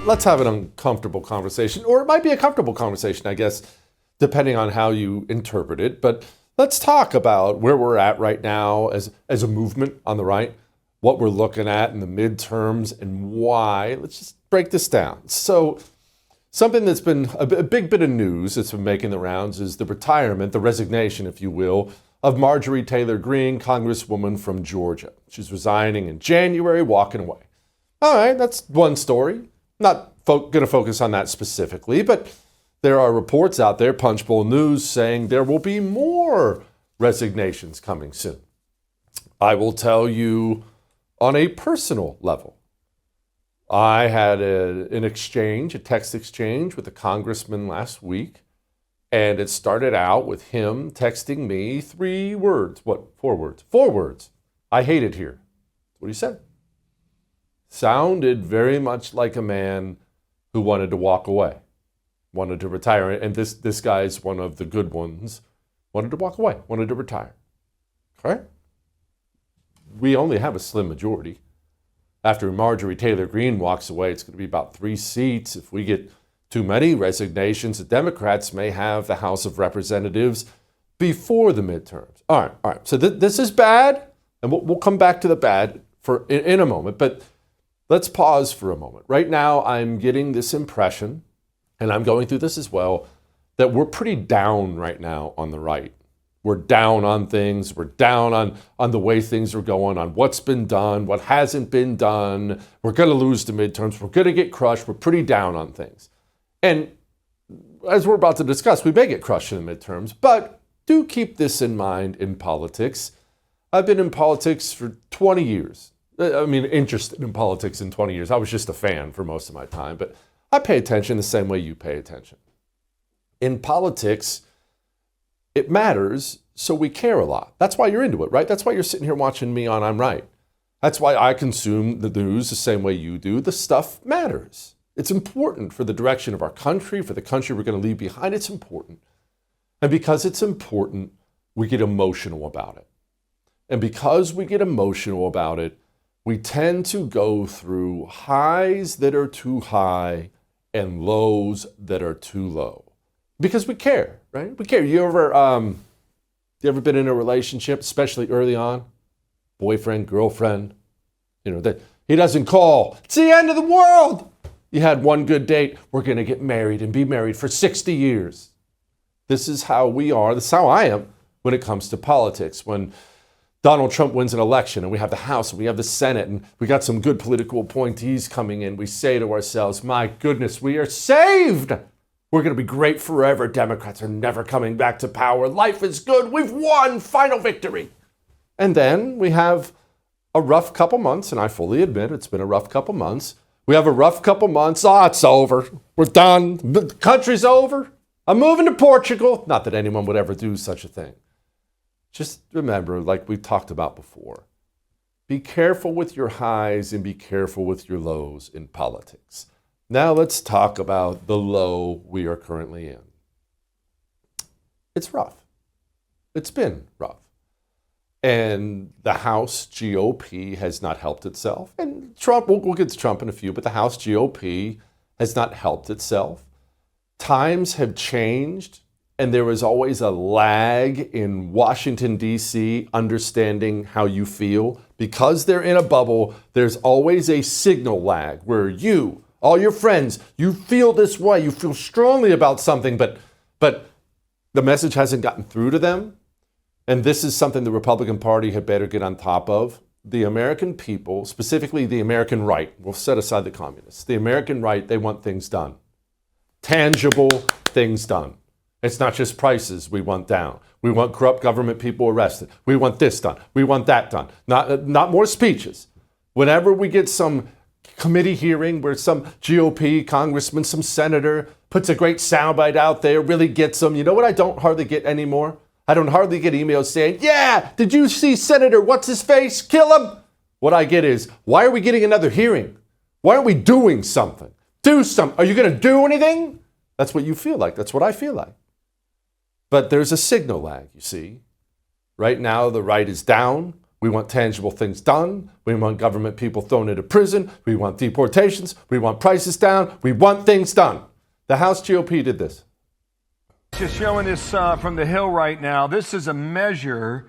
let's have an uncomfortable conversation, or it might be a comfortable conversation, I guess, depending on how you interpret it. But let's talk about where we're at right now as a movement on the right, what we're looking at in the midterms and why. Let's just break this down. So something that's been a big bit of news that's been making the rounds is the retirement, the resignation, if you will, of Marjorie Taylor Greene, Congresswoman from Georgia. She's resigning in January, walking away. All right, that's one story. Not going to focus on that specifically, but there are reports out there, Punchbowl News, saying there will be more resignations coming soon. I will tell you on a personal level. I had an exchange, a text exchange with a congressman last week, and it started out with him texting me 3 words. What? 4 words. 4 words. I hate it here. That's what he said. Sounded very much like a man who wanted to walk away, wanted to retire. And this guy's one of the good ones. Wanted to walk away, wanted to retire. Okay? We only have a slim majority. After Marjorie Taylor Greene walks away, it's going to be about 3 seats. If we get too many resignations, the Democrats may have the House of Representatives before the midterms. All right. So this is bad, and we'll come back to the bad in a moment. But let's pause for a moment. Right now, I'm getting this impression, and I'm going through this as well, that we're pretty down right now on the right. We're down on things. We're down on the way things are going, on what's been done, what hasn't been done. We're going to lose the midterms. We're going to get crushed. We're pretty down on things. And as we're about to discuss, we may get crushed in the midterms, but do keep this in mind in politics. I've been in politics for 20 years. I mean, interested in politics in 20 years. I was just a fan for most of my time, but I pay attention the same way you pay attention. In politics, it matters, so we care a lot. That's why you're into it, right? That's why you're sitting here watching me on I'm Right. That's why I consume the news the same way you do. The stuff matters. It's important for the direction of our country, for the country we're going to leave behind. It's important. And because it's important, we get emotional about it. And because we get emotional about it, we tend to go through highs that are too high and lows that are too low. Because we care, right? We care. You ever been in a relationship, especially early on? Boyfriend, girlfriend, that he doesn't call. It's the end of the world. You had one good date. We're going to get married and be married for 60 years. This is how we are. This is how I am when it comes to politics. When Donald Trump wins an election and we have the House and we have the Senate and we got some good political appointees coming in, we say to ourselves, my goodness, we are saved. We're going to be great forever. Democrats are never coming back to power. Life is good. We've won. Final victory. And then we have a rough couple months, and I fully admit it's been a rough couple months. We have a rough couple months. It's over. We're done. The country's over. I'm moving to Portugal. Not that anyone would ever do such a thing. Just remember, like we talked about before, be careful with your highs and be careful with your lows in politics. Now let's talk about the low we are currently in. It's rough. It's been rough. And the House GOP has not helped itself. And Trump, we'll get to Trump in a few, but the House GOP has not helped itself. Times have changed, and there is always a lag in Washington, D.C., understanding how you feel. Because they're in a bubble, there's always a signal lag where you, all your friends, you feel this way, you feel strongly about something, but the message hasn't gotten through to them. And this is something the Republican Party had better get on top of. The American people, specifically the American right, we'll set aside the communists. The American right, they want things done. Tangible things done. It's not just prices we want down. We want corrupt government people arrested. We want this done. We want that done. Not more speeches. Whenever we get some committee hearing where some GOP congressman, some senator puts a great soundbite out there, really gets them. You know what I don't hardly get anymore? I don't hardly get emails saying, yeah, did you see Senator what's-his-face kill him? What I get is, why are we getting another hearing? Why aren't we doing something? Do something. Are you going to do anything? That's what you feel like. That's what I feel like. But there's a signal lag, you see. Right now, the right is down. We want tangible things done. We want government people thrown into prison. We want deportations. We want prices down. We want things done. The House GOP did this. Just showing this from the Hill right now. This is a measure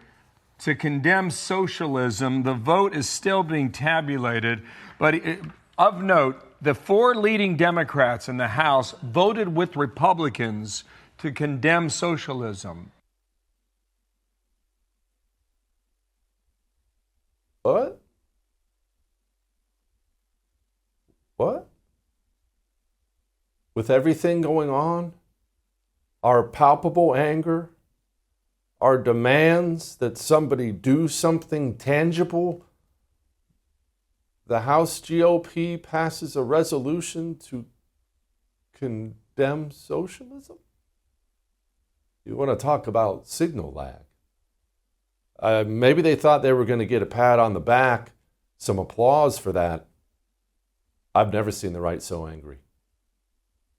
to condemn socialism. The vote is still being tabulated. But of note, the 4 leading Democrats in the House voted with Republicans to condemn socialism. What? What? With everything going on, our palpable anger, our demands that somebody do something tangible, the House GOP passes a resolution to condemn socialism? You want to talk about signal lag? Maybe they thought they were going to get a pat on the back, some applause for that. I've never seen the right so angry.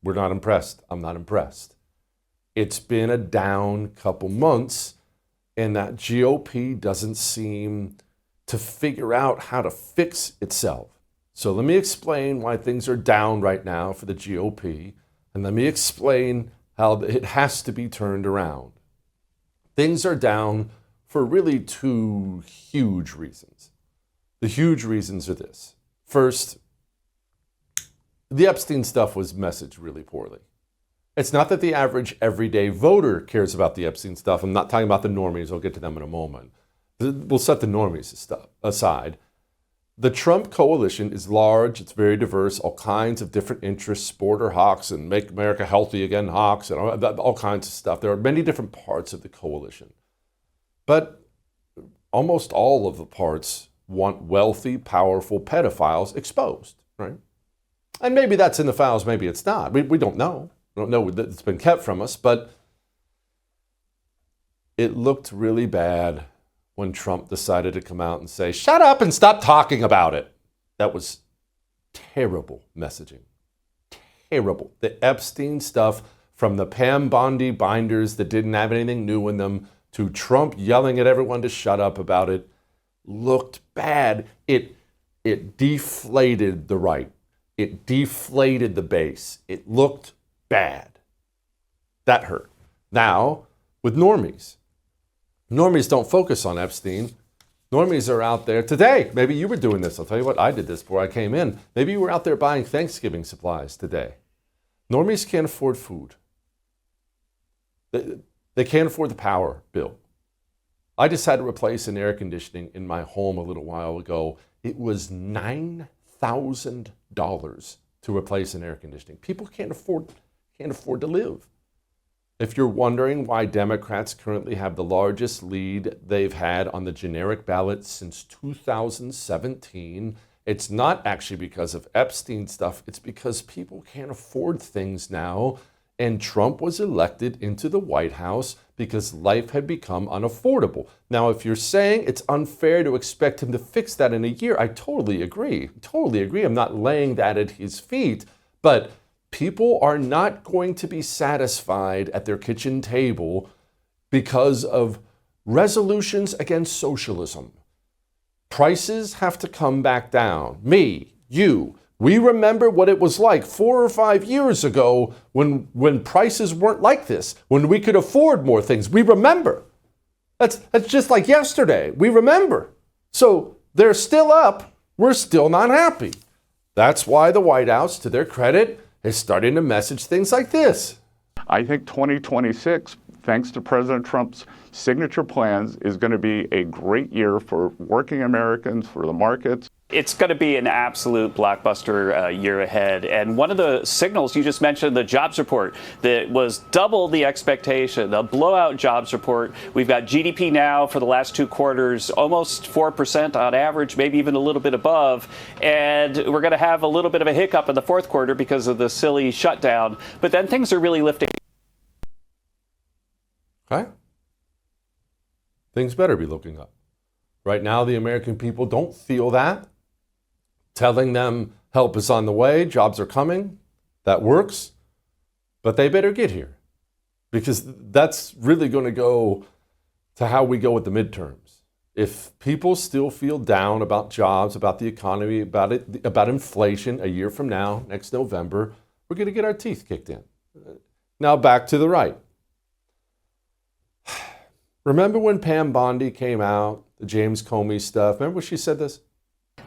We're not impressed. I'm not impressed. It's been a down couple months, and that GOP doesn't seem to figure out how to fix itself. So let me explain why things are down right now for the GOP, and let me explain how it has to be turned around. Things are down for really 2 huge reasons. The huge reasons are this. First, the Epstein stuff was messaged really poorly. It's not that the average everyday voter cares about the Epstein stuff. I'm not talking about the normies. I'll get to them in a moment. We'll set the normies aside. The Trump coalition is large. It's very diverse. All kinds of different interests, border hawks and make America healthy again hawks and all kinds of stuff. There are many different parts of the coalition. But almost all of the parts want wealthy, powerful pedophiles exposed, right? And maybe that's in the files, maybe it's not. We don't know. We don't know that it's been kept from us, but it looked really bad when Trump decided to come out and say, shut up and stop talking about it. That was terrible messaging. Terrible. The Epstein stuff, from the Pam Bondi binders that didn't have anything new in them to Trump yelling at everyone to shut up about it, looked bad. It deflated the right. It deflated the base. It looked bad. That hurt. Now, with normies. Normies don't focus on Epstein. Normies are out there today. Maybe you were doing this. I'll tell you what, I did this before I came in. Maybe you were out there buying Thanksgiving supplies today. Normies can't afford food. They can't afford the power bill. I just had to replace an air conditioning in my home a little while ago. It was $9,000 to replace an air conditioning. People can't afford to live. If you're wondering why Democrats currently have the largest lead they've had on the generic ballot since 2017, it's not actually because of Epstein stuff. It's because people can't afford things now. And Trump was elected into the White House because life had become unaffordable. Now, if you're saying it's unfair to expect him to fix that in a year, I totally agree. Totally agree. I'm not laying that at his feet. But people are not going to be satisfied at their kitchen table because of resolutions against socialism. Prices have to come back down. Me, you. We remember what it was like 4 or 5 years ago when prices weren't like this, when we could afford more things. We remember. That's just like yesterday. We remember. So they're still up. We're still not happy. That's why the White House, to their credit, is starting to message things like this. I think 2026, thanks to President Trump's signature plans, is going to be a great year for working Americans, for the markets. It's going to be an absolute blockbuster year ahead. And one of the signals you just mentioned, the jobs report, that was double the expectation, the blowout jobs report. We've got GDP now for the last 2 quarters, almost 4% on average, maybe even a little bit above. And we're going to have a little bit of a hiccup in the 4th quarter because of the silly shutdown. But then things are really lifting. Okay? Things better be looking up. Right now, the American people don't feel that. Telling them help is on the way, jobs are coming, that works, but they better get here because that's really going to go to how we go with the midterms. If people still feel down about jobs, about the economy, about inflation a year from now, next November, we're going to get our teeth kicked in. Now back to the right. Remember when Pam Bondi came out, the James Comey stuff? Remember when she said this?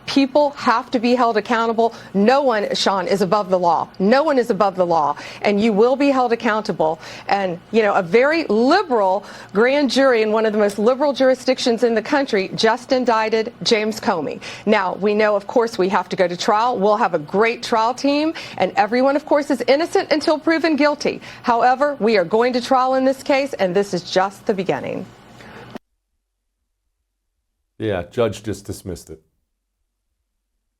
People have to be held accountable. No one, Sean, is above the law. No one is above the law. And you will be held accountable. And, you know, a very liberal grand jury in one of the most liberal jurisdictions in the country just indicted James Comey. Now, we know, of course, we have to go to trial. We'll have a great trial team. And everyone, of course, is innocent until proven guilty. However, we are going to trial in this case, and this is just the beginning. Yeah, judge just dismissed it.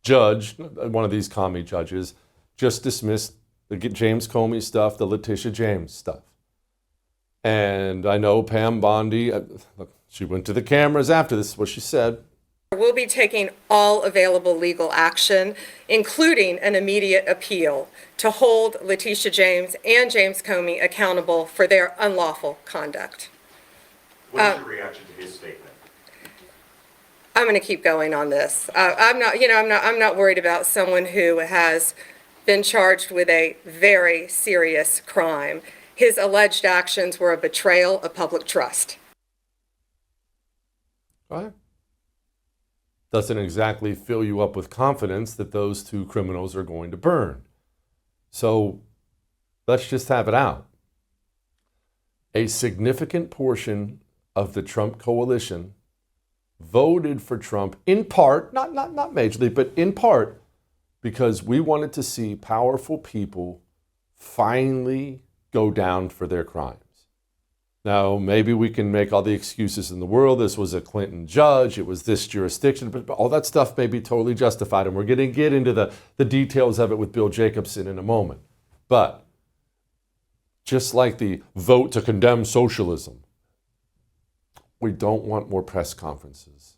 Judge, one of these commie judges, just dismissed the James Comey stuff, the Letitia James stuff. And I know Pam Bondi, look, she went to the cameras after this, is what she said. We'll be taking all available legal action, including an immediate appeal, to hold Letitia James and James Comey accountable for their unlawful conduct. What is your reaction to his statement? I'm going to keep going on this. I'm not worried about someone who has been charged with a very serious crime. His alleged actions were a betrayal of public trust. Right. Doesn't exactly fill you up with confidence that those two criminals are going to burn. So let's just have it out. A significant portion of the Trump coalition voted for Trump in part, not majorly, but in part, because we wanted to see powerful people finally go down for their crimes. Now, maybe we can make all the excuses in the world. This was a Clinton judge. It was this jurisdiction. But all that stuff may be totally justified. And we're going to get into the details of it with Bill Jacobson in a moment. But just like the vote to condemn socialism, we don't want more press conferences.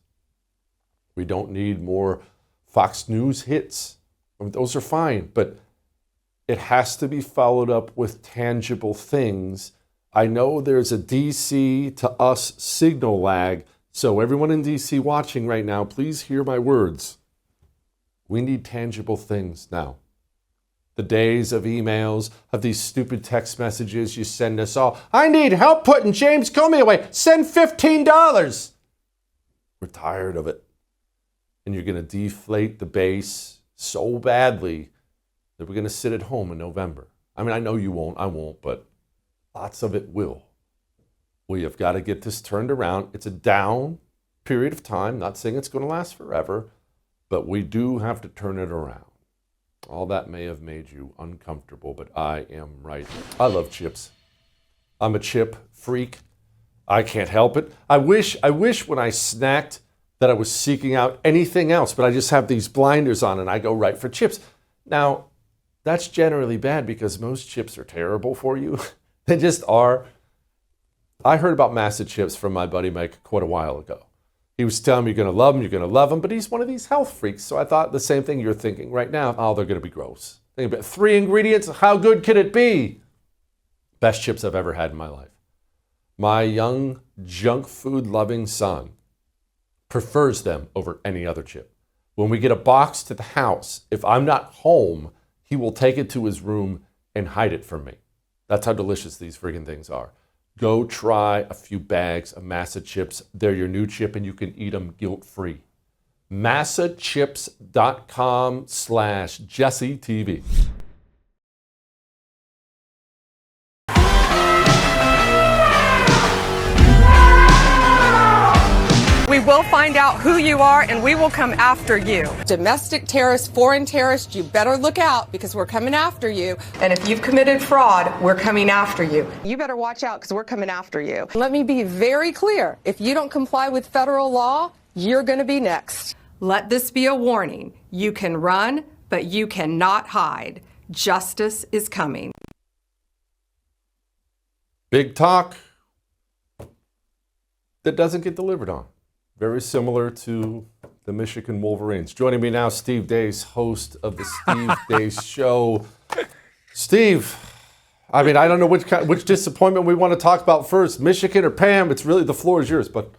We don't need more Fox News hits. I mean, those are fine, but it has to be followed up with tangible things. I know there's a DC to us signal lag, so everyone in DC watching right now, please hear my words. We need tangible things now. The days of emails, of these stupid text messages you send us all. I need help putting James Comey away. Send $15. We're tired of it. And you're going to deflate the base so badly that we're going to sit at home in November. I mean, I know you won't, I won't, but lots of it will. We have got to get this turned around. It's a down period of time. Not saying it's going to last forever, but we do have to turn it around. All that may have made you uncomfortable, but I am right. I love chips. I'm a chip freak. I can't help it. I wish when I snacked that I was seeking out anything else, but I just have these blinders on and I go right for chips. Now, that's generally bad because most chips are terrible for you. They just are. I heard about Massa chips from my buddy Mike quite a while ago. He was telling me you're going to love them, but he's one of these health freaks. So I thought the same thing you're thinking right now. Oh, they're going to be gross. Think about 3 ingredients. How good can it be? Best chips I've ever had in my life. My young junk food loving son prefers them over any other chip. When we get a box to the house, if I'm not home, he will take it to his room and hide it from me. That's how delicious these friggin' things are. Go try a few bags of Massa chips. They're your new chip and you can eat them guilt-free. massachips.com/JesseTV. We will find out who you are and we will come after you. Domestic terrorists, foreign terrorists, you better look out because we're coming after you. And if you've committed fraud, we're coming after you. You better watch out because we're coming after you. Let me be very clear. If you don't comply with federal law, you're going to be next. Let this be a warning. You can run, but you cannot hide. Justice is coming. Big talk that doesn't get delivered on. Very similar to the Michigan Wolverines. Joining me now, Steve Deace, host of the Steve Deace Show. Steve, I mean, I don't know which disappointment we want to talk about first, Michigan or Pam. It's really, the floor is yours, but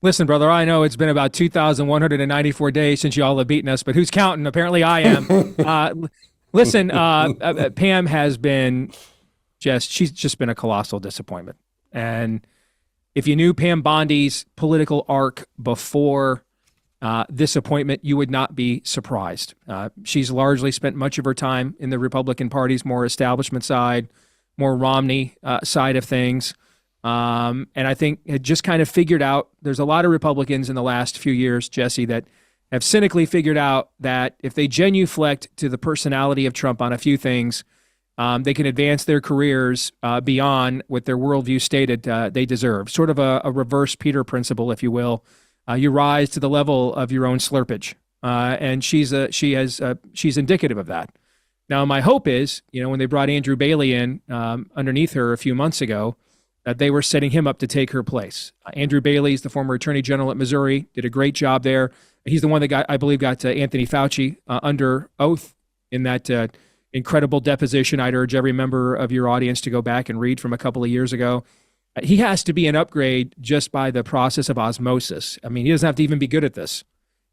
Listen, brother, I know it's been about 2,194 days since y'all have beaten us, but who's counting? Apparently I am. Listen, Pam has been she's just been a colossal disappointment. And if you knew Pam Bondi's political arc before this appointment, you would not be surprised. She's largely spent much of her time in the Republican Party's more establishment side, more Romney side of things. And I think had just kind of figured out, there's a lot of Republicans in the last few years, Jesse, that have cynically figured out that if they genuflect to the personality of Trump on a few things, they can advance their careers beyond what their worldview stated they deserve. Sort of a reverse Peter principle, if you will. You rise to the level of your own slurpage. And she's indicative of that. Now, my hope is, when they brought Andrew Bailey in underneath her a few months ago, that they were setting him up to take her place. Andrew Bailey is the former attorney general at Missouri, did a great job there. He's the one that I believe got Anthony Fauci under oath in that incredible deposition. I'd urge every member of your audience to go back and read from a couple of years ago. He has to be an upgrade just by the process of osmosis. I mean, he doesn't have to even be good at this.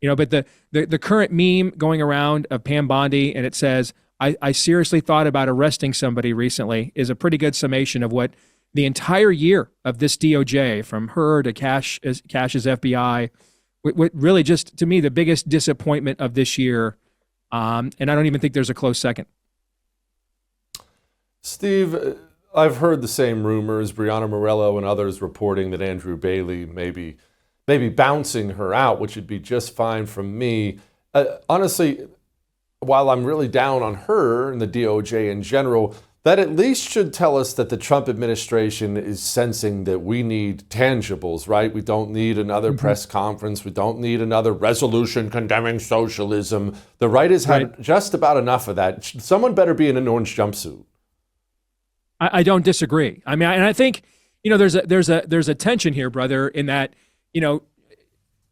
But the current meme going around of Pam Bondi, and it says, I seriously thought about arresting somebody recently, is a pretty good summation of what the entire year of this DOJ, from her to Cash's FBI, what really just, to me, the biggest disappointment of this year. And I don't even think there's a close second. Steve, I've heard the same rumors, Brianna Morello and others reporting that Andrew Bailey may be bouncing her out, which would be just fine from me. Honestly, while I'm really down on her and the DOJ in general, that at least should tell us that the Trump administration is sensing that we need tangibles, right? We don't need another press conference. We don't need another resolution condemning socialism. The right has had just about enough of that. Someone better be in an orange jumpsuit. I don't disagree. I mean, and I think, there's a tension here, brother, in that,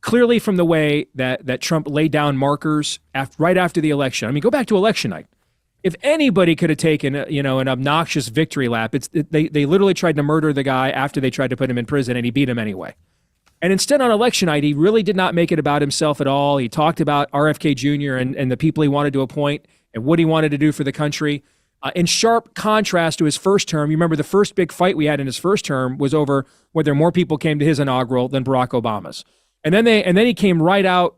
clearly from the way that Trump laid down markers right after the election. I mean, go back to election night. If anybody could have taken, an obnoxious victory lap, they literally tried to murder the guy after they tried to put him in prison, and he beat him anyway. And instead, on election night, he really did not make it about himself at all. He talked about RFK Jr. and the people he wanted to appoint and what he wanted to do for the country. In sharp contrast to his first term, you remember the first big fight we had in his first term was over whether more people came to his inaugural than Barack Obama's. And then he came right out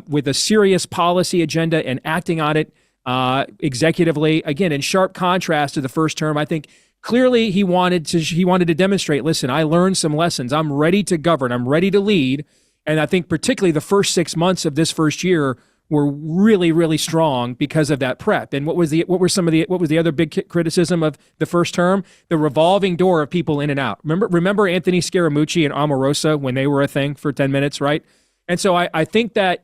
with a serious policy agenda and acting on it executively, again, in sharp contrast to the first term. I think clearly he wanted to demonstrate, listen, I learned some lessons. I'm ready to govern. I'm ready to lead. And I think particularly the first 6 months of this first year were really, really strong because of that prep. And what was the other big criticism of the first term? The revolving door of people in and out. Remember Anthony Scaramucci and Omarosa when they were a thing for 10 minutes, right? And so I think that,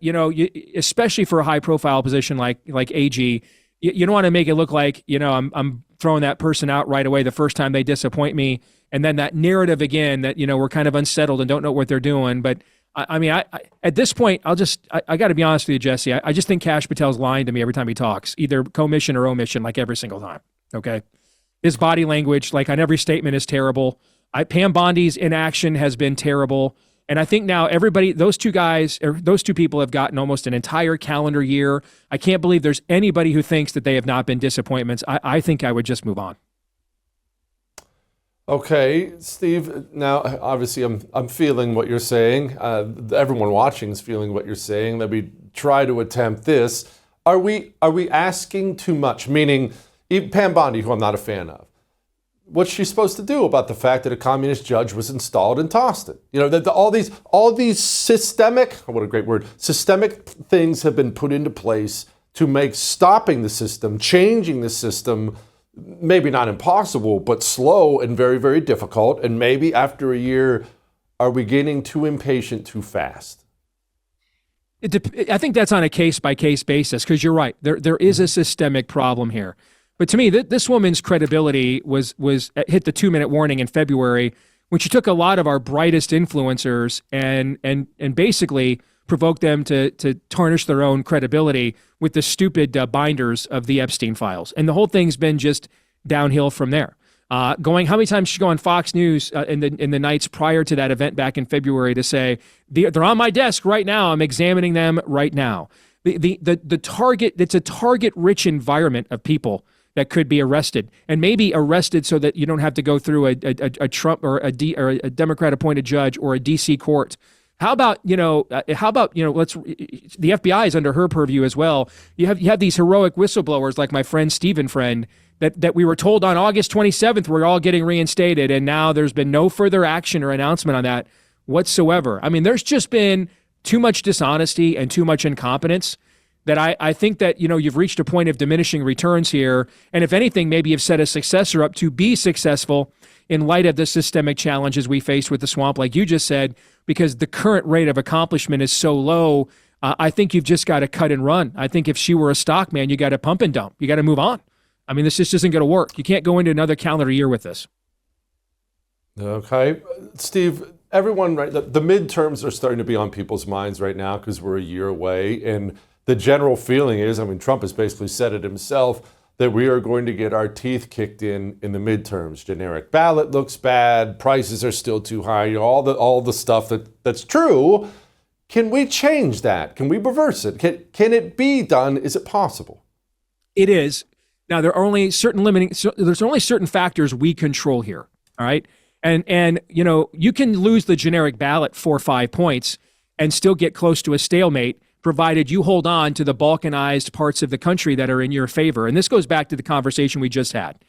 especially for a high profile position like AG, you don't want to make it look like, I'm throwing that person out right away the first time they disappoint me. And then that narrative again that, we're kind of unsettled and don't know what they're doing. But I mean, at this point, I got to be honest with you, Jesse. I just think Kash Patel's lying to me every time he talks, either commission or omission, like every single time. Okay. His body language, like on every statement, is terrible. Pam Bondi's inaction has been terrible. And I think now those two people have gotten almost an entire calendar year. I can't believe there's anybody who thinks that they have not been disappointments. I think I would just move on. Okay, Steve, now obviously I'm feeling what you're saying. Everyone watching is feeling what you're saying, that we try to attempt this. Are we asking too much? Meaning, Pam Bondi, who I'm not a fan of, what's she supposed to do about the fact that a communist judge was installed and tossed it? That all these systemic things have been put into place to make stopping the system, changing the system, maybe not impossible, but slow and very, very difficult. And maybe after a year, are we getting too impatient too fast? I think that's on a case-by-case basis, because you're right. There is a systemic problem here. But to me, this woman's credibility was hit the 2-minute warning in February when she took a lot of our brightest influencers and basically provoked them to tarnish their own credibility with the stupid binders of the Epstein files. And the whole thing's been just downhill from there. Going, how many times did she go on Fox News in the nights prior to that event back in February to say they're on my desk right now. I'm examining them right now. The target, it's a target-rich environment of people that could be arrested, and maybe arrested so that you don't have to go through a Trump or a Democrat-appointed judge or a D.C. court. How about the FBI is under her purview as well. You have these heroic whistleblowers like my friend Stephen Friend that we were told on August 27th we're all getting reinstated, and now there's been no further action or announcement on that whatsoever. I mean, there's just been too much dishonesty and too much incompetence that I think that, you've reached a point of diminishing returns here. And if anything, maybe you've set a successor up to be successful in light of the systemic challenges we face with the swamp, like you just said, because the current rate of accomplishment is so low. I think you've just got to cut and run. I think if she were a stock man, you got to pump and dump. You got to move on. I mean, this just isn't going to work. You can't go into another calendar year with this. Okay. Steve, everyone, right? The midterms are starting to be on people's minds right now because we're a year away. And the general feeling is, Trump has basically said it himself, that we are going to get our teeth kicked in the midterms. Generic ballot looks bad. Prices are still too high. All the stuff that's true. Can we change that? Can we reverse it? Can it be done? Is it possible? It is. Now, there's only certain factors we control here. All right. And you can lose the generic ballot 4 or 5 points and still get close to a stalemate, provided you hold on to the balkanized parts of the country that are in your favor. And this goes back to the conversation we just had.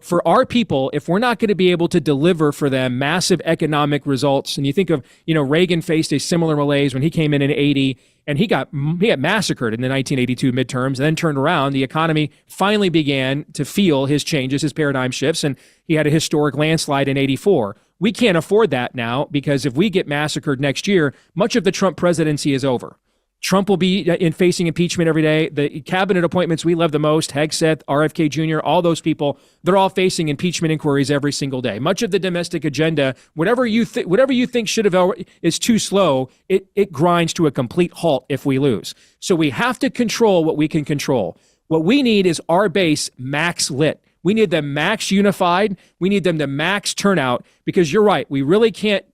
For our people, if we're not going to be able to deliver for them massive economic results, and you think of, Reagan faced a similar malaise when he came in 80, and he got massacred in the 1982 midterms, and then turned around. The economy finally began to feel his changes, his paradigm shifts, and he had a historic landslide in 84. We can't afford that now, because if we get massacred next year, much of the Trump presidency is over. Trump will be facing impeachment every day. The cabinet appointments we love the most, Hegseth, RFK Jr., all those people, they're all facing impeachment inquiries every single day. Much of the domestic agenda, whatever you think should have is too slow, it grinds to a complete halt if we lose. So we have to control what we can control. What we need is our base max lit. We need them max unified. We need them to max turnout, because you're right. We really can't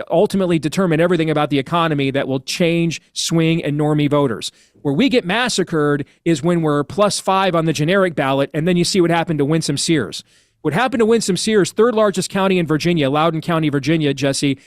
ultimately determine everything about the economy that will change swing and normie voters. Where we get massacred is when we're +5 on the generic ballot, and then you see what happened to Winsome Sears. What happened to Winsome Sears, third largest county in Virginia, Loudoun County, Virginia, Jesse,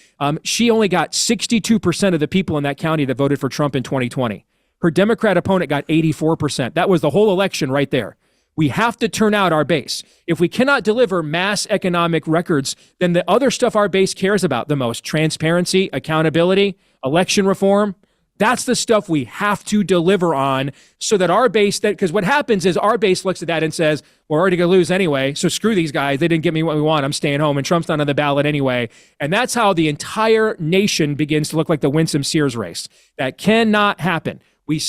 she only got 62% of the people in that county that voted for Trump in 2020. Her Democrat opponent got 84%. That was the whole election right there. We have to turn out our base. If we cannot deliver mass economic records, then the other stuff our base cares about the most, transparency, accountability, election reform, that's the stuff we have to deliver on, so that our base, because what happens is our base looks at that and says, we're already going to lose anyway, so screw these guys. They didn't get me what we want. I'm staying home, and Trump's not on the ballot anyway. And that's how the entire nation begins to look like the Winsome Sears race. That cannot happen. We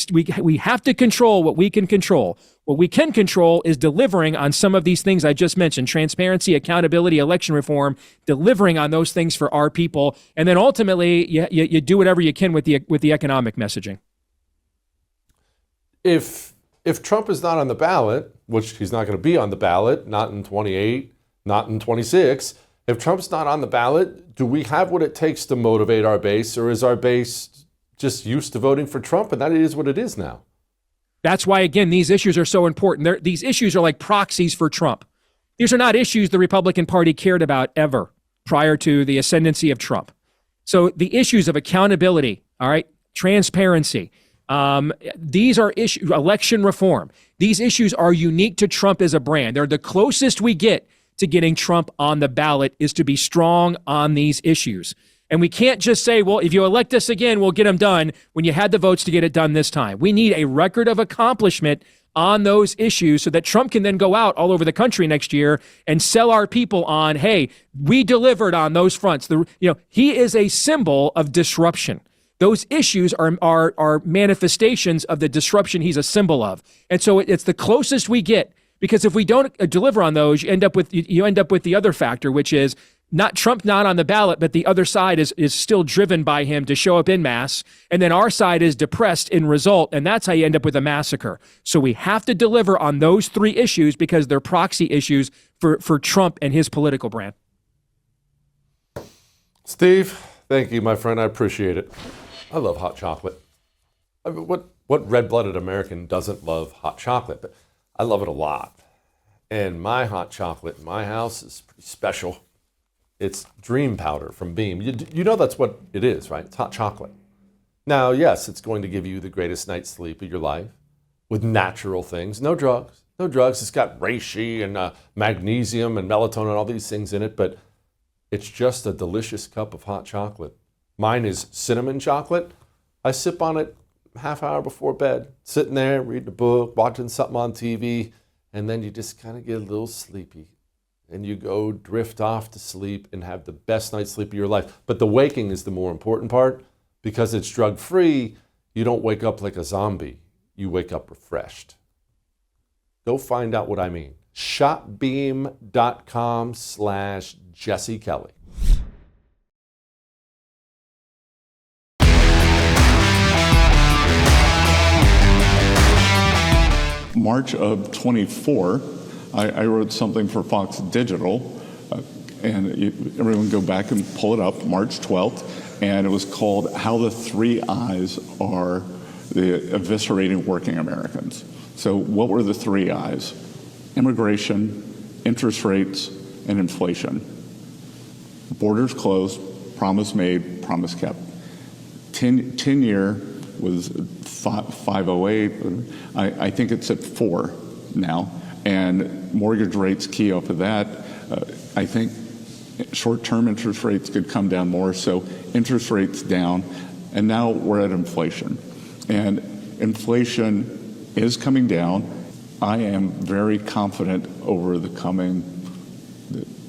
have to control what we can control. What we can control is delivering on some of these things I just mentioned: transparency, accountability, election reform, delivering on those things for our people. And then ultimately, you do whatever you can with the economic messaging. If Trump is not on the ballot, which he's not going to be on the ballot, not in 28, not in 26, if Trump's not on the ballot, do we have what it takes to motivate our base, or is our base just used to voting for Trump, and that is what it is now? That's why, again, these issues are so important. These issues are like proxies for Trump. These are not issues the Republican Party cared about ever prior to the ascendancy of Trump. So the issues of accountability, all right, transparency, these are issues, election reform. These issues are unique to Trump as a brand. They're the closest we get to getting Trump on the ballot, is to be strong on these issues. And we can't just say, well, if you elect us again, we'll get them done, when you had the votes to get it done this time. We need a record of accomplishment on those issues so that Trump can then go out all over the country next year and sell our people on, hey, we delivered on those fronts. He is a symbol of disruption. Those issues are manifestations of the disruption he's a symbol of. And so it's the closest we get, because if we don't deliver on those, you end up with the other factor, which is not Trump not on the ballot, but the other side is still driven by him to show up in mass. And then our side is depressed in result. And that's how you end up with a massacre. So we have to deliver on those three issues because they're proxy issues for Trump and his political brand. Steve, thank you, my friend. I appreciate it. I love hot chocolate. I mean, what red-blooded American doesn't love hot chocolate? But I love it a lot. And my hot chocolate in my house is pretty special. It's Dream Powder from Beam. You know that's what it is, right? It's hot chocolate. Now, yes, it's going to give you the greatest night's sleep of your life with natural things. No drugs. No drugs. It's got reishi and magnesium and melatonin, all these things in it. But it's just a delicious cup of hot chocolate. Mine is cinnamon chocolate. I sip on it half hour before bed, sitting there, reading a book, watching something on TV, and then you just kind of get a little sleepy. And you go drift off to sleep and have the best night's sleep of your life. But the waking is the more important part. Because it's drug-free, you don't wake up like a zombie. You wake up refreshed. Go find out what I mean. Shopbeam.com/Jesse Kelly. March of 24, I wrote something for Fox Digital, everyone go back and pull it up, March 12th, and it was called How the Three I's Are Eviscerating Working Americans. So what were the three I's? Immigration, interest rates, and inflation. Borders closed, promise made, promise kept. 10-year was 508. I think it's at 4 now. And mortgage rates key off of that. I think short-term interest rates could come down more. So interest rates down. And now we're at inflation. And inflation is coming down. I am very confident over the coming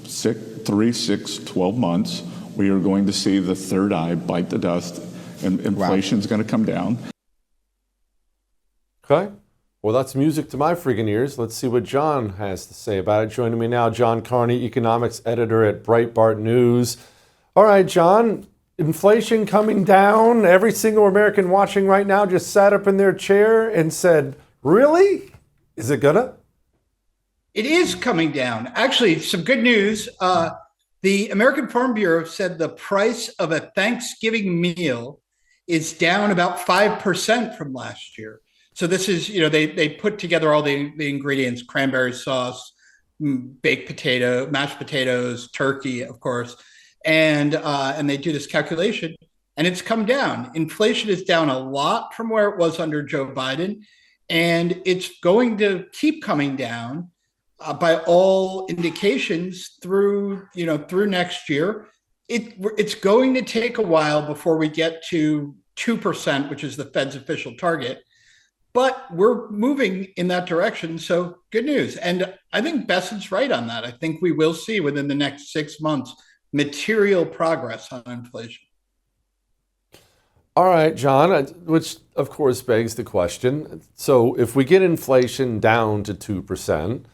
12 months, we are going to see the third eye bite the dust, and inflation is going to come down. Okay. Well, that's music to my freaking ears. Let's see what John has to say about it. Joining me now, John Carney, economics editor at Breitbart News. All right, John, inflation coming down. Every single American watching right now just sat up in their chair and said, really? Is it gonna? It is coming down. Actually, some good news. The American Farm Bureau said the price of a Thanksgiving meal is down about 5% from last year. So this is, they put together all the ingredients: cranberry sauce, baked potato, mashed potatoes, turkey, of course, and they do this calculation, and it's come down. Inflation is down a lot from where it was under Joe Biden, and it's going to keep coming down by all indications through next year. It's going to take a while before we get to 2%, which is the Fed's official target. But we're moving in that direction, so good news. And I think Besant's right on that. I think we will see within the next 6 months material progress on inflation. All right, John, which of course begs the question. So if we get inflation down to 2%,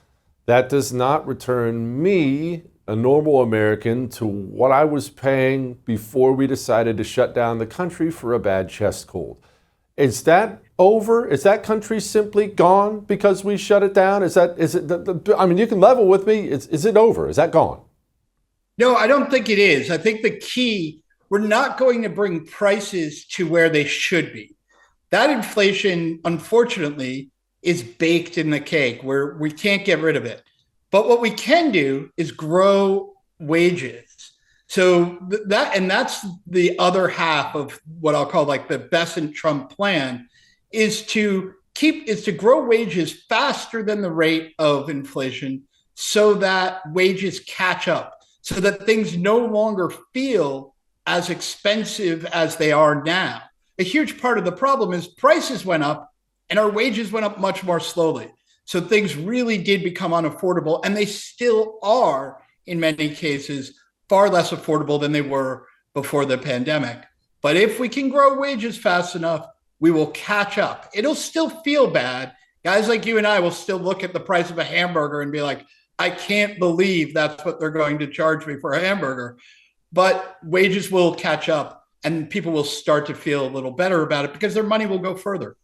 that does not return me, a normal American, to what I was paying before we decided to shut down the country for a bad chest cold. Is that over? Is that country simply gone because we shut it down? Is it? I mean, you can level with me. Is it over? Is that gone? No, I don't think it is. I think the key, we're not going to bring prices to where they should be. That inflation, unfortunately, is baked in the cake where we can't get rid of it. But what we can do is grow wages. So that's the other half of what I'll call like the Besant Trump plan, is to grow wages faster than the rate of inflation so that wages catch up, so that things no longer feel as expensive as they are now. A huge part of the problem is prices went up and our wages went up much more slowly. So things really did become unaffordable, and they still are in many cases far less affordable than they were before the pandemic. But if we can grow wages fast enough, we will catch up. It'll still feel bad. Guys like you and I will still look at the price of a hamburger and be like, I can't believe that's what they're going to charge me for a hamburger. But wages will catch up and people will start to feel a little better about it because their money will go further.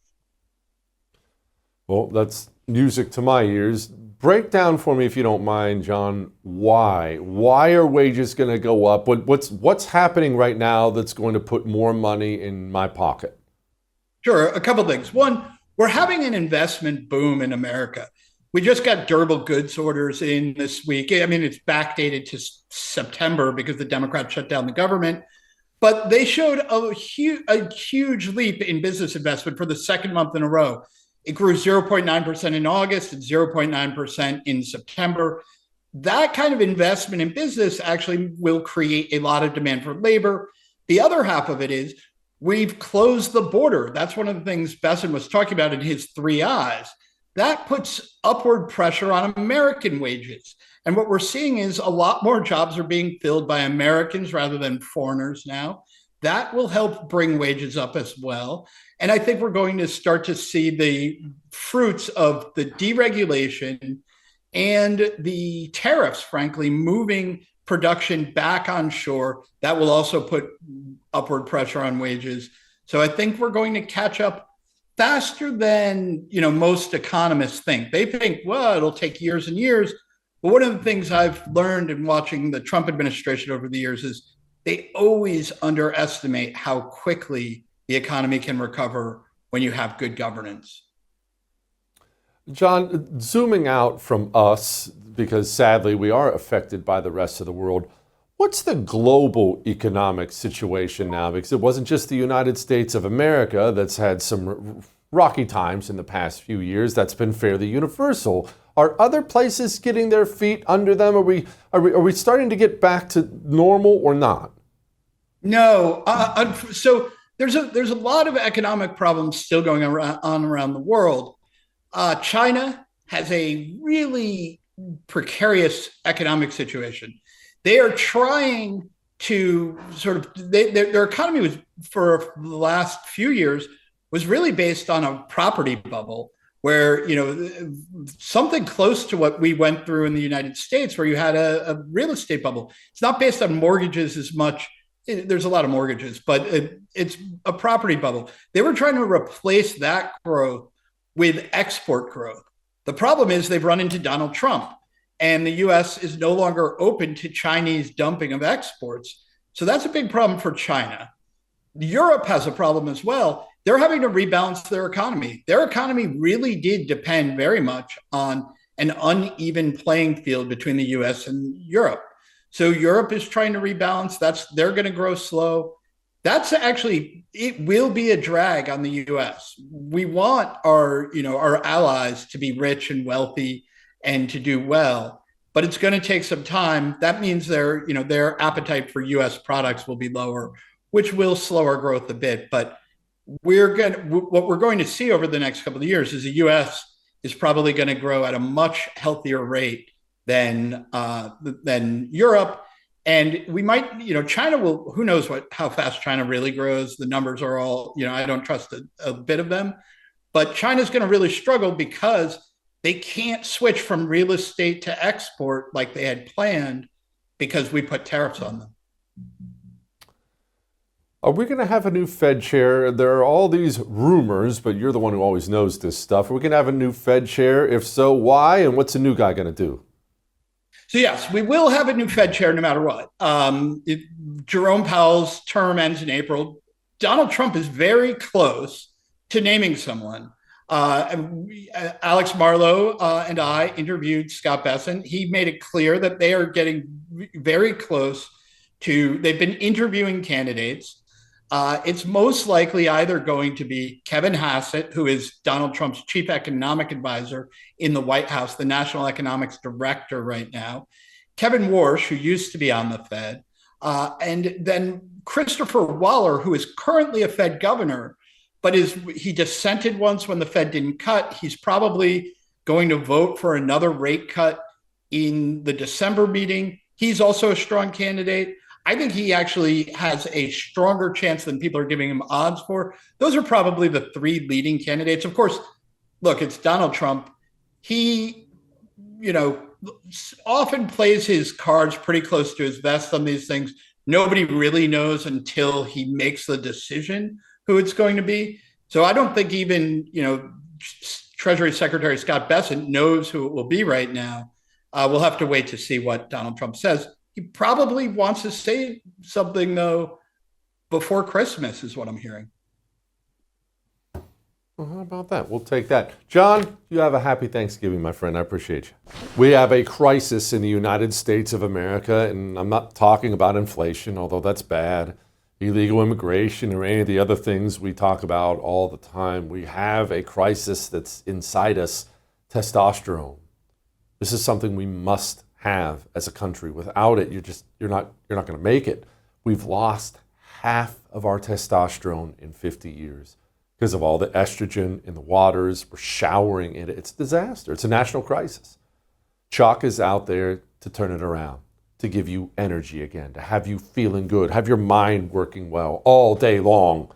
Well, that's music to my ears. Break down for me, if you don't mind, John, why? Why are wages going to go up? What's happening right now that's going to put more money in my pocket? Sure, a couple things. One, we're having an investment boom in America. We just got durable goods orders in this week. I mean, it's backdated to September because the Democrats shut down the government. But they showed a huge leap in business investment for the second month in a row. It grew 0.9% in August and 0.9% in September. That kind of investment in business actually will create a lot of demand for labor. The other half of it is we've closed the border. That's one of the things Besson was talking about in his 3 Eyes. That puts upward pressure on American wages. And what we're seeing is a lot more jobs are being filled by Americans rather than foreigners now. That will help bring wages up as well. And I think we're going to start to see the fruits of the deregulation and the tariffs, frankly, moving production back on shore. That will also put upward pressure on wages. So I think we're going to catch up faster than most economists think. They think, well, it'll take years and years. But one of the things I've learned in watching the Trump administration over the years is they always underestimate how quickly the economy can recover when you have good governance. John, zooming out from us, because sadly we are affected by the rest of the world, what's the global economic situation now? Because it wasn't just the United States of America that's had some rocky times in the past few years. That's been fairly universal. Are other places getting their feet under them? Are we starting to get back to normal or not? No. So there's a lot of economic problems still going on around the world. China has a really precarious economic situation. They are trying to their economy was, for the last few years, was really based on a property bubble where, something close to what we went through in the United States, where you had a real estate bubble. It's not based on mortgages as much. There's a lot of mortgages, but it's a property bubble. They were trying to replace that growth with export growth. The problem is they've run into Donald Trump, and the U.S. is no longer open to Chinese dumping of exports. So that's a big problem for China. Europe has a problem as well. They're having to rebalance their economy. Their economy really did depend very much on an uneven playing field between the U.S. and Europe. So Europe is trying to rebalance. They're going to grow slow. That's actually, it will be a drag on the U.S. We want our allies to be rich and wealthy and to do well, but it's going to take some time. That means their appetite for U.S. products will be lower, which will slow our growth a bit. But what we're going to see over the next couple of years is the U.S. is probably going to grow at a much healthier rate than Europe. And we might, China will, who knows how fast China really grows. The numbers are all, I don't trust a bit of them, but China's going to really struggle because they can't switch from real estate to export like they had planned because we put tariffs on them. Are we going to have a new Fed chair? There are all these rumors, but you're the one who always knows this stuff. Are we going to have a new Fed chair? If so, why? And what's the new guy going to do? So yes, we will have a new Fed chair no matter what. Jerome Powell's term ends in April. Donald Trump is very close to naming someone. Alex Marlow and I interviewed Scott Besson. He made it clear that they are getting very close to, they've been interviewing candidates. It's most likely either going to be Kevin Hassett, who is Donald Trump's chief economic advisor in the White House, the national economics director right now, Kevin Warsh, who used to be on the Fed, and then Christopher Waller, who is currently a Fed governor, but he dissented once when the Fed didn't cut. He's probably going to vote for another rate cut in the December meeting. He's also a strong candidate. I think he actually has a stronger chance than people are giving him odds for. Those are probably the three leading candidates. Of course, look, it's Donald Trump. He, often plays his cards pretty close to his vest on these things. Nobody really knows until he makes the decision who it's going to be. So I don't think even, Treasury Secretary Scott Bessent knows who it will be right now. We'll have to wait to see what Donald Trump says. He probably wants to say something, though, before Christmas, is what I'm hearing. Well, how about that? We'll take that. John, you have a happy Thanksgiving, my friend. I appreciate you. We have a crisis in the United States of America, and I'm not talking about inflation, although that's bad, illegal immigration, or any of the other things we talk about all the time. We have a crisis that's inside us, testosterone. This is something we must have as a country. Without it, you're not going to make it. We've lost half of our testosterone in 50 years. Because of all the estrogen in the waters, we're showering in it. It's a disaster. It's a national crisis. Chalk is out there to turn it around, to give you energy again, to have you feeling good, have your mind working well all day long.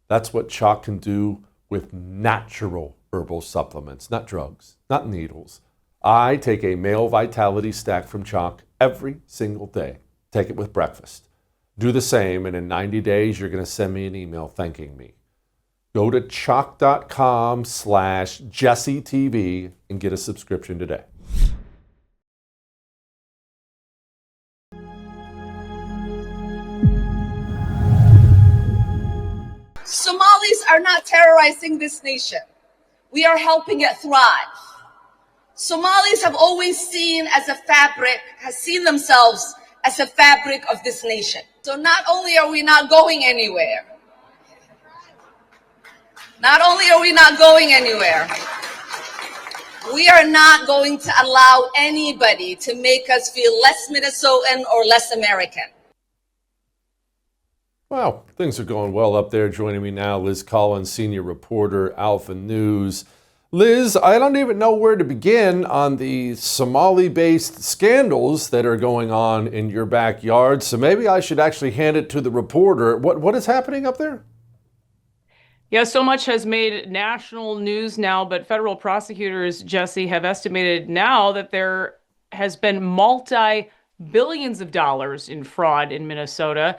That's what Chalk can do with natural herbal supplements, not drugs, not needles. I take a male vitality stack from Chalk every single day. Take it with breakfast. Do the same, and in 90 days, you're going to send me an email thanking me. Go to chalk.com/JesseTV and get a subscription today. Somalis are not terrorizing this nation. We are helping it thrive. Somalis have always seen themselves as a fabric of this nation. So not only are we not going anywhere, we are not going to allow anybody to make us feel less Minnesotan or less American. Well, things are going well up there. Joining me now, Liz Collins, senior reporter, Alpha News. Liz, I don't even know where to begin on the Somali-based scandals that are going on in your backyard, so maybe I should actually hand it to the reporter. What is happening up there? Yeah, so much has made national news now, but federal prosecutors, Jesse, have estimated now that there has been multi-billions of dollars in fraud in Minnesota.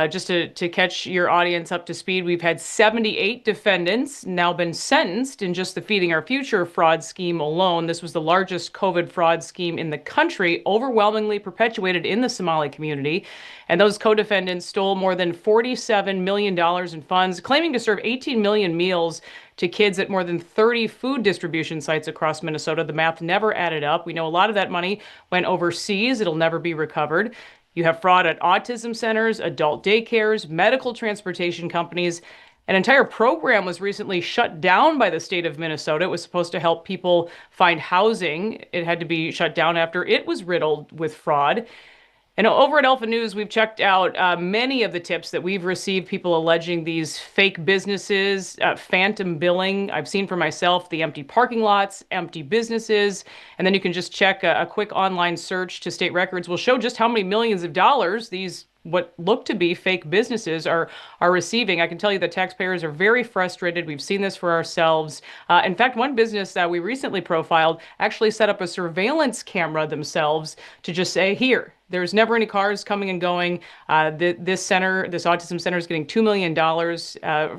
Just to catch your audience up to speed, we've had 78 defendants now been sentenced in just the Feeding Our Future fraud scheme alone. This was the largest COVID fraud scheme in the country, overwhelmingly perpetuated in the Somali community. And those co-defendants stole more than $47 million in funds, claiming to serve 18 million meals to kids at more than 30 food distribution sites across Minnesota. The math never added up. We know a lot of that money went overseas. It'll never be recovered. You have fraud at autism centers, adult daycares, medical transportation companies. An entire program was recently shut down by the state of Minnesota. It was supposed to help people find housing. It had to be shut down after it was riddled with fraud. And over at Alpha News, we've checked out many of the tips that we've received, people alleging these fake businesses, phantom billing. I've seen for myself the empty parking lots, empty businesses. And then you can just check a quick online search to state records will show just how many millions of dollars these what look to be fake businesses are receiving. I can tell you that taxpayers are very frustrated. We've seen this for ourselves. In fact, one business that we recently profiled actually set up a surveillance camera themselves to just say, here, there's never any cars coming and going. This autism center is getting $2 million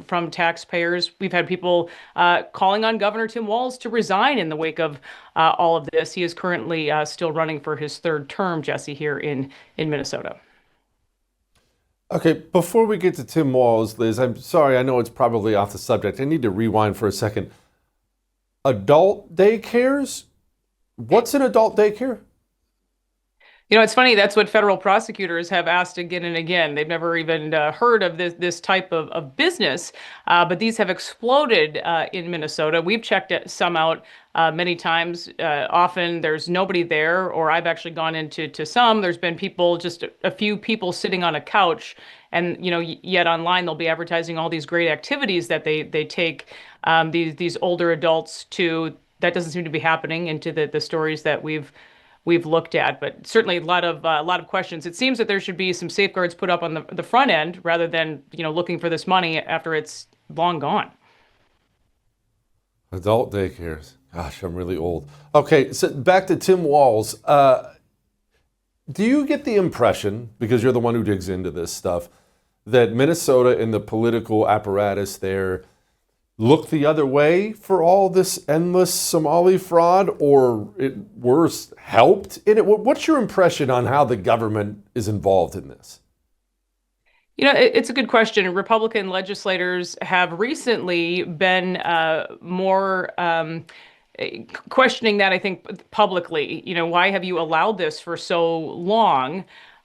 from taxpayers. We've had people calling on Governor Tim Walz to resign in the wake of all of this. He is currently still running for his third term, Jesse, here in Minnesota. Okay, before we get to Tim Walz, Liz, I'm sorry, I know it's probably off the subject. I need to rewind for a second. Adult daycares? What's an adult daycare? You know, it's funny. That's what federal prosecutors have asked again and again. They've never even heard of this type of business, but these have exploded in Minnesota. We've checked some out many times. Often there's nobody there, or I've actually gone into some. There's been people, just a few people sitting on a couch, and yet online they'll be advertising all these great activities that they take these older adults to. That doesn't seem to be happening into the stories that we've looked at, but certainly a lot of questions. It seems that there should be some safeguards put up on the front end rather than looking for this money after it's long gone. Adult daycares. Gosh, I'm really old. Okay, so back to Tim Walz. Do you get the impression, because you're the one who digs into this stuff, that Minnesota and the political apparatus there look the other way for all this endless Somali fraud, or worse, helped in it? What's your impression on how the government is involved in this? It's a good question. Republican legislators have recently been more questioning that, I think, publicly. Why have you allowed this for so long?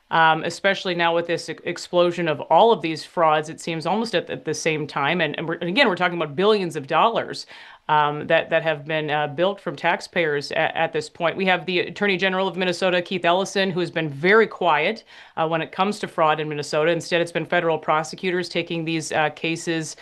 Especially now with this explosion of all of these frauds, it seems almost at the same time. And again, we're talking about billions of dollars that have been built from taxpayers at this point. We have the Attorney General of Minnesota, Keith Ellison, who has been very quiet when it comes to fraud in Minnesota. Instead, it's been federal prosecutors taking these cases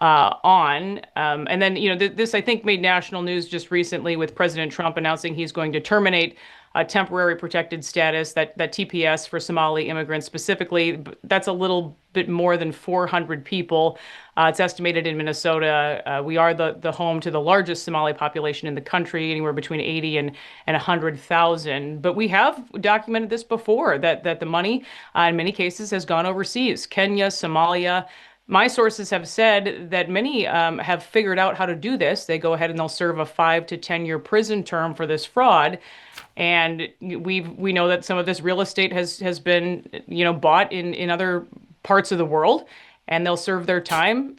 on. And then, this, I think, made national news just recently with President Trump announcing he's going to terminate temporary protected status, that TPS for Somali immigrants specifically. That's a little bit more than 400 people. It's estimated in Minnesota. We are the home to the largest Somali population in the country, anywhere between 80 and 100,000. But we have documented this before, that the money in many cases has gone overseas. Kenya, Somalia. My sources have said that many have figured out how to do this. They go ahead and they'll serve a 5 to 10-year prison term for this fraud. And we know that some of this real estate has been, bought in other parts of the world, and they'll serve their time.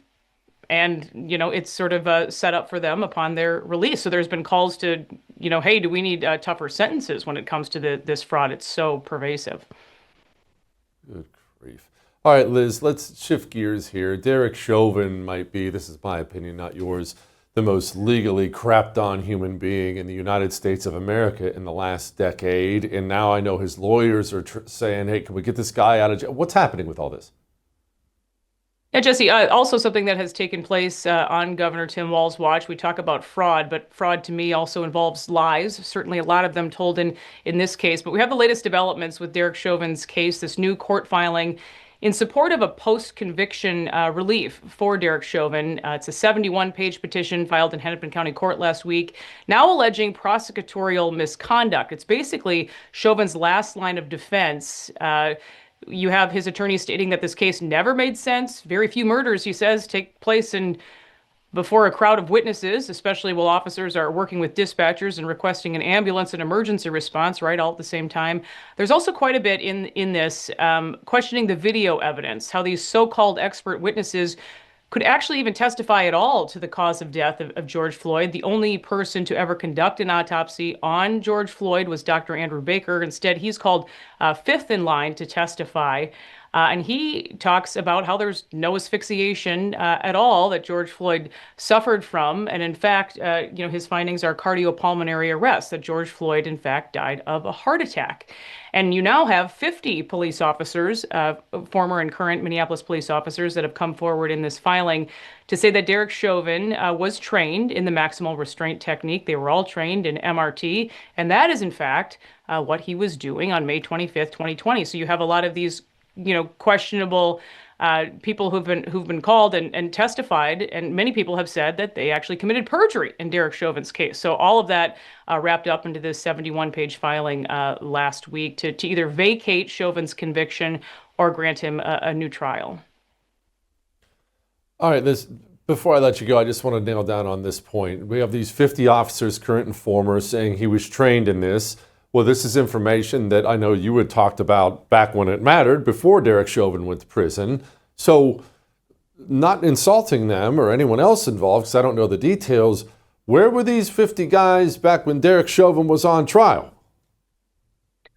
And, it's sort of set up for them upon their release. So there's been calls to, hey, do we need tougher sentences when it comes to this fraud? It's so pervasive. Good grief. All right, Liz, let's shift gears here. Derek Chauvin might be, this is my opinion, not yours, the most legally crapped on human being in the United States of America in the last decade. And now I know his lawyers are saying, hey, can we get this guy out of jail? What's happening with all this? Yeah, Jesse, also something that has taken place on Governor Tim Walz's watch. We talk about fraud, but fraud to me also involves lies, certainly a lot of them told in this case. But we have the latest developments with Derek Chauvin's case, this new court filing in support of a post-conviction relief for Derek Chauvin. It's a 71-page petition filed in Hennepin County Court last week, now alleging prosecutorial misconduct. It's basically Chauvin's last line of defense. You have his attorney stating that this case never made sense. Very few murders, he says, take place before a crowd of witnesses, especially while officers are working with dispatchers and requesting an ambulance and emergency response, right, all at the same time. There's also quite a bit in this questioning the video evidence, how these so-called expert witnesses could actually even testify at all to the cause of death of George Floyd. The only person to ever conduct an autopsy on George Floyd was Dr. Andrew Baker. Instead, he's called fifth in line to testify. And he talks about how there's no asphyxiation at all that George Floyd suffered from. And in fact, his findings are cardiopulmonary arrest, that George Floyd, in fact, died of a heart attack. And you now have 50 police officers, former and current Minneapolis police officers, that have come forward in this filing to say that Derek Chauvin was trained in the maximal restraint technique. They were all trained in MRT. And that is, in fact, what he was doing on May 25th, 2020. So you have a lot of these questionable people who've been called and testified, and many people have said that they actually committed perjury in Derek Chauvin's case. So all of that wrapped up into this 71-page filing last week to either vacate Chauvin's conviction or grant him a new trial. All right, Liz, before I let you go, I just want to nail down on this point. We have these 50 officers, current and former, saying he was trained in this. Well, this is information that I know you had talked about back when it mattered, before Derek Chauvin went to prison. So, not insulting them or anyone else involved, because I don't know the details, where were these 50 guys back when Derek Chauvin was on trial?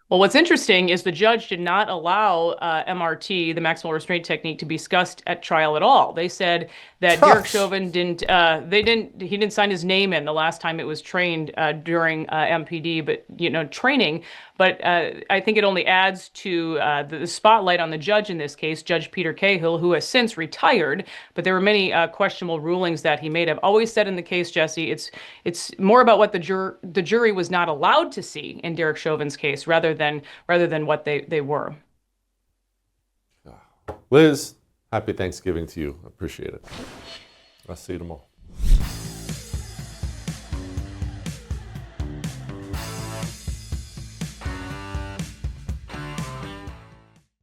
Well, what's interesting is the judge did not allow MRT, the maximal restraint technique, to be discussed at trial at all. They said that Derek Chauvin he didn't sign his name in the last time it was trained during MPD, but training. But I think it only adds to the spotlight on the judge in this case, Judge Peter Cahill, who has since retired. But there were many questionable rulings that he made. I've always said in the case, Jesse, it's more about what the jury was not allowed to see in Derek Chauvin's case, rather than what they were. Liz, happy Thanksgiving to you. Appreciate it. I'll see you tomorrow.